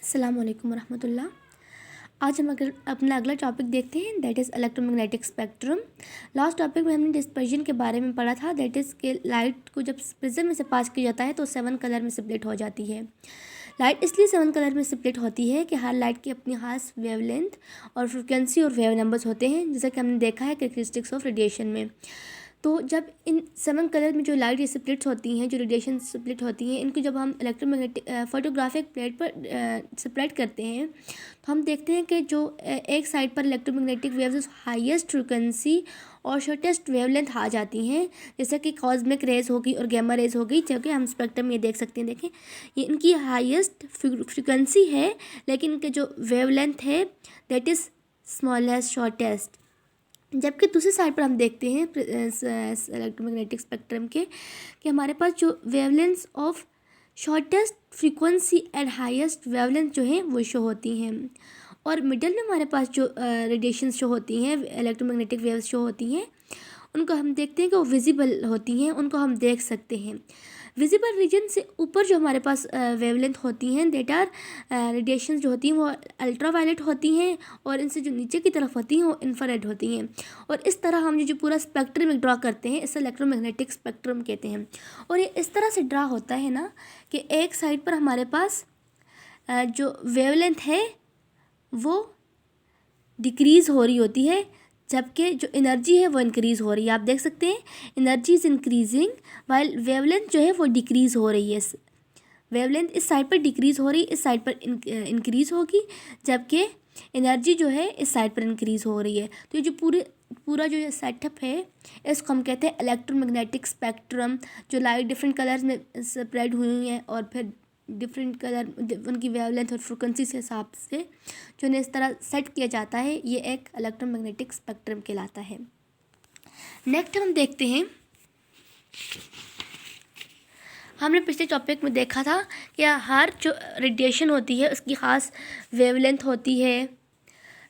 अस्सलाम वालेकुम रहमतुल्लाह। आज हम अगर अपना अगला टॉपिक देखते हैं, that is electromagnetic spectrum. Last topic में हमने डिस्पर्जन के बारे में पढ़ा था, दैट इज़ के लाइट को जब प्रिज्म में से पास किया जाता है तो 7 कलर में स्प्लिट हो जाती है। लाइट इसलिए 7 कलर में स्प्लिट होती है कि हर लाइट की अपनी खास वेवलेंथ और फ्रिक्वेंसी और वेव नंबर्स होते हैं, जैसा कि हमने देखा है कैरेक्टरिस्टिक्स ऑफ रेडिएशन में। तो जब इन 7 कलर में जो लाइट स्प्लिट्स होती हैं, जो रेडिएशन स्प्लिट होती हैं, इनको जब हम इलेक्ट्रोमैग्नेटिक फोटोग्राफिक प्लेट पर स्प्रेड करते हैं तो हम देखते हैं कि जो एक साइड पर इलेक्ट्रोमैग्नेटिक वेव्स हाईएस्ट फ्रिक्वेंसी और शॉर्टेस्ट वेवलेंथ आ जाती हैं, जैसे कि कॉस्मिक रेज होगी और गैमा रेज होगी, जो कि हम स्पेक्ट्रम में देख सकते हैं। देखें, ये इनकी हाईएस्ट फ्रिक्वेंसी है, लेकिन इनके जो वेवलेंथ है दैट इज़ स्मॉलेस्ट शॉर्टेस्ट। जबकि दूसरी साइड पर हम देखते हैं इलेक्ट्रोमैग्नेटिक स्पेक्ट्रम के कि हमारे पास जो wavelengths of shortest frequency and highest wavelength जो हैं वो शो होती हैं, और मिडल में हमारे पास जो रेडिएशन शो होती हैं, इलेक्ट्रोमैग्नेटिक वेव्स शो होती हैं, उनको हम देखते हैं कि वो विजिबल होती हैं, उनको हम देख सकते हैं। विजिबल रीजन से ऊपर जो हमारे पास वेवलेंथ होती हैं दैट आर रेडिएशन जो होती हैं वो अल्ट्रावायलेट होती हैं, और इनसे जो नीचे की तरफ होती हैं वो इंफ्रारेड होती हैं। और इस तरह हम जो पूरा स्पेक्ट्रम ड्रा करते हैं इसे इलेक्ट्रोमैग्नेटिक स्पेक्ट्रम कहते हैं। और ये इस तरह से ड्रा होता है ना कि एक साइड पर हमारे पास जो वेवलेंथ है वो डिक्रीज़ हो रही होती है, जबकि जो एनर्जी है वो इंक्रीज़ हो रही है। आप देख सकते हैं energy is increasing while wavelength जो है वो डिक्रीज़ हो रही है। वेवलेंथ इस साइड पर डिक्रीज़ हो रही है, इस साइड पर इंक्रीज़ होगी, जबकि एनर्जी जो है इस साइड पर इंक्रीज़ हो रही है। तो ये जो पूरा जो ये सेटअप है इसको हम कहते हैं इलेक्ट्रोमैग्नेटिक स्पेक्ट्रम। जो लाइट डिफरेंट कलर्स में स्प्रेड हुई हैं और फिर डिफरेंट कलर उनकी वेवलेंथ और फ्रिक्वेंसी के हिसाब से जो इन्हें इस तरह सेट किया जाता है, ये एक इलेक्ट्रोमैग्नेटिक स्पेक्ट्रम कहलाता है। नेक्स्ट हम देखते हैं, हमने पिछले टॉपिक में देखा था कि हर जो रेडिएशन होती है उसकी ख़ास वेवलेंथ होती है,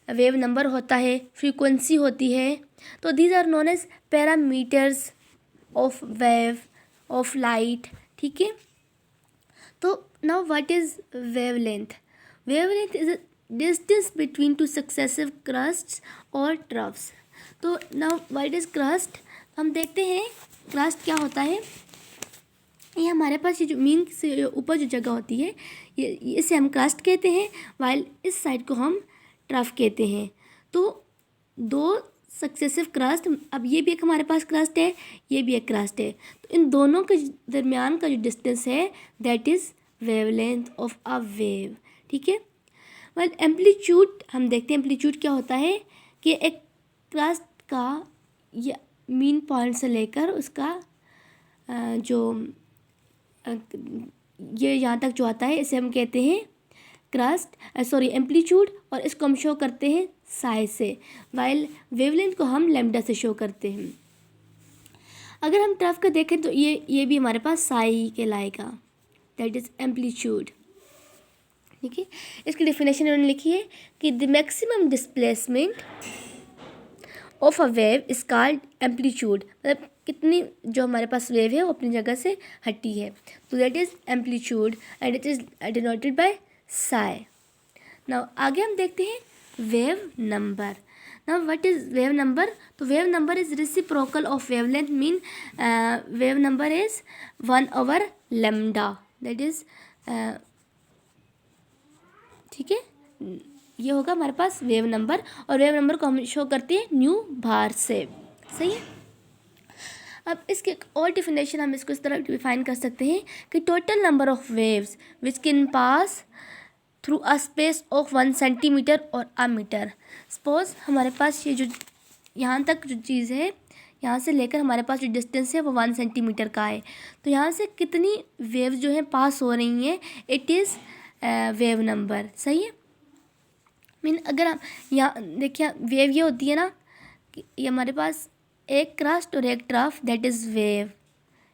वेव नंबर होता है, फ्रीक्वेंसी होती है। तो these are known as parameters of wave of light. ठीक है, तो now what is wavelength? Wavelength is a distance between two successive crusts or troughs. तो now what is crust? हम देखते हैं crust क्या होता है। ये हमारे पास ये जो मीन से ऊपर जो जगह होती है ये इसे हम crust कहते हैं, while इस साइड को हम ट्रफ कहते हैं। तो दो सक्सेसिव क्रस्ट, अब ये भी एक हमारे पास क्रस्ट है, ये भी एक क्रस्ट है, तो इन दोनों के दरमियान का जो डिस्टेंस है that is wavelength of a wave. ठीक है, वेल एम्पलीट्यूड हम देखते हैं। एम्पलीट्यूड क्या होता है कि एक क्रस्ट का ये मीन पॉइंट से लेकर उसका जो ये यहाँ तक जो आता है इसे हम कहते हैं एम्पलीट्यूड, और इसको हम शो करते हैं साई से, वाइल वेवलेंथ को हम लैम्डा से शो करते हैं। अगर हम ट्रफ का देखें तो ये भी हमारे पास साई कहलाएगा, दैट इज़ एम्पलीट्यूड। ठीक है, इसकी डेफिनेशन उन्होंने लिखी है कि the maximum displacement of a wave is called amplitude, मतलब कितनी जो हमारे पास वेव है वो अपनी जगह से हटी है, तो that is amplitude and it is denoted by psi. Now आगे हम देखते हैं wave number. Now what is wave number? तो wave number is reciprocal of wavelength, mean wave number is 1/λ, that is ठीक है, ये होगा हमारे पास वेव नंबर, और वेव नंबर को हम शो करते हैं न्यू बार से। सही है, अब इसके एक और डिफिनेशन हम इसको इस तरह डिफाइन कर सकते हैं कि total number of waves which can pass through a space of 1 centimetre और अ मीटर। सपोज हमारे पास ये जो यहाँ तक जो चीज़ है, यहाँ से लेकर हमारे पास जो डिस्टेंस है वो 1 सेंटीमीटर का है, तो यहाँ से कितनी वेव्स जो हैं पास हो रही हैं, इट इज़ वेव नंबर। सही है, मीन अगर हम यहाँ देखिए वेव ये होती है ना कि ये हमारे पास एक क्रस्ट और एक ट्रफ, दैट इज़ वेव,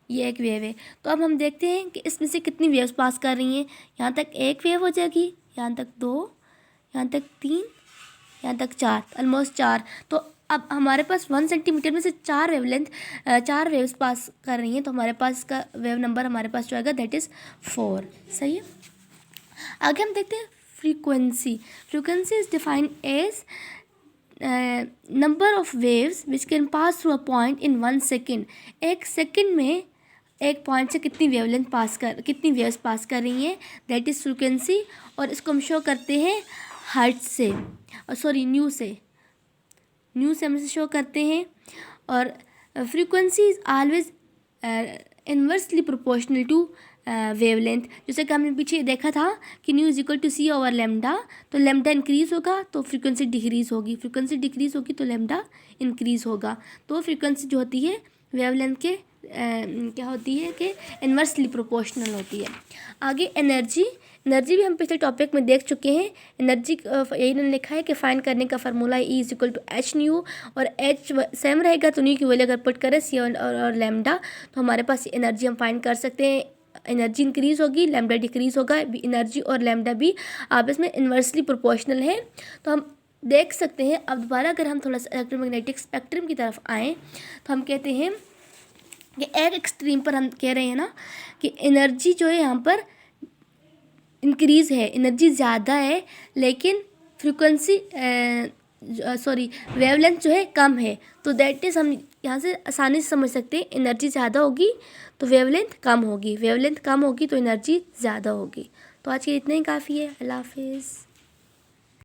ये एक वेव है। तो अब हम देखते हैं कि इसमें से कितनी वेव्स पास कर रही हैं। यहाँ तक एक वेव हो जाएगी, यहाँ तक 2, यहाँ तक 3, यहाँ तक 4, ऑलमोस्ट 4। तो अब हमारे पास 1 सेंटीमीटर में से 4 वेव्स पास कर रही हैं, तो हमारे पास इसका वेव नंबर हमारे पास जो आएगा दैट इज़ 4। सही है, आगे हम देखते हैं frequency. Frequency is defined as number of waves which can pass through a point in 1 second. एक सेकंड में एक पॉइंट से कितनी वेव्स पास कर रही हैं, दैट इज़ फ्रीक्वेंसी. और इसको हम शो करते हैं हर्ट्ज से, न्यू से हम इसे शो करते हैं. और frequency is always inversely proportional to wavelength. जैसे कि हमने पीछे देखा था कि nu is equal to C over lambda. तो लेमडा इंक्रीज़ होगा तो फ्रीक्वेंसी डिक्रीज़ होगी, तो लेमडा इंक्रीज़ होगा. तो फ्रीक्वेंसी जो होती है वेवलेंथ के क्या होती है कि इन्वर्सली प्रोपोर्शनल होती है. आगे एनर्जी भी हम पिछले टॉपिक में देख चुके हैं. एनर्जी यही इन्होंने लिखा है कि फाइंड करने का formula E is equal to H nu, और एच सेम रहेगा तो न्यू की वैल्यू अगर पुट करें सी और लेमडा तो हमारे पास एनर्जी हम फाइंड कर सकते हैं. एनर्जी इंक्रीज़ होगी, लेमडा डिक्रीज़ होगा. एनर्जी और लेमडा भी आपस में इन्वर्सली प्रोपोर्शनल है. तो हम देख सकते हैं. अब दोबारा अगर हम थोड़ा सा इलेक्ट्रोमैग्नेटिक स्पेक्ट्रम की तरफ आएँ तो हम कहते हैं कि एक एक्सट्रीम पर हम कह रहे हैं ना कि एनर्जी जो है यहाँ पर इंक्रीज़ है, एनर्जी ज़्यादा है, लेकिन फ्रीक्वेंसी वेवलेंथ जो है कम है. तो दैट इज़ हम यहाँ से आसानी से समझ सकते हैं एनर्जी ज़्यादा होगी तो वेवलेंथ कम होगी, तो एनर्जी ज़्यादा होगी. तो आज के इतना ही काफ़ी है. अल्लाह हाफिज़.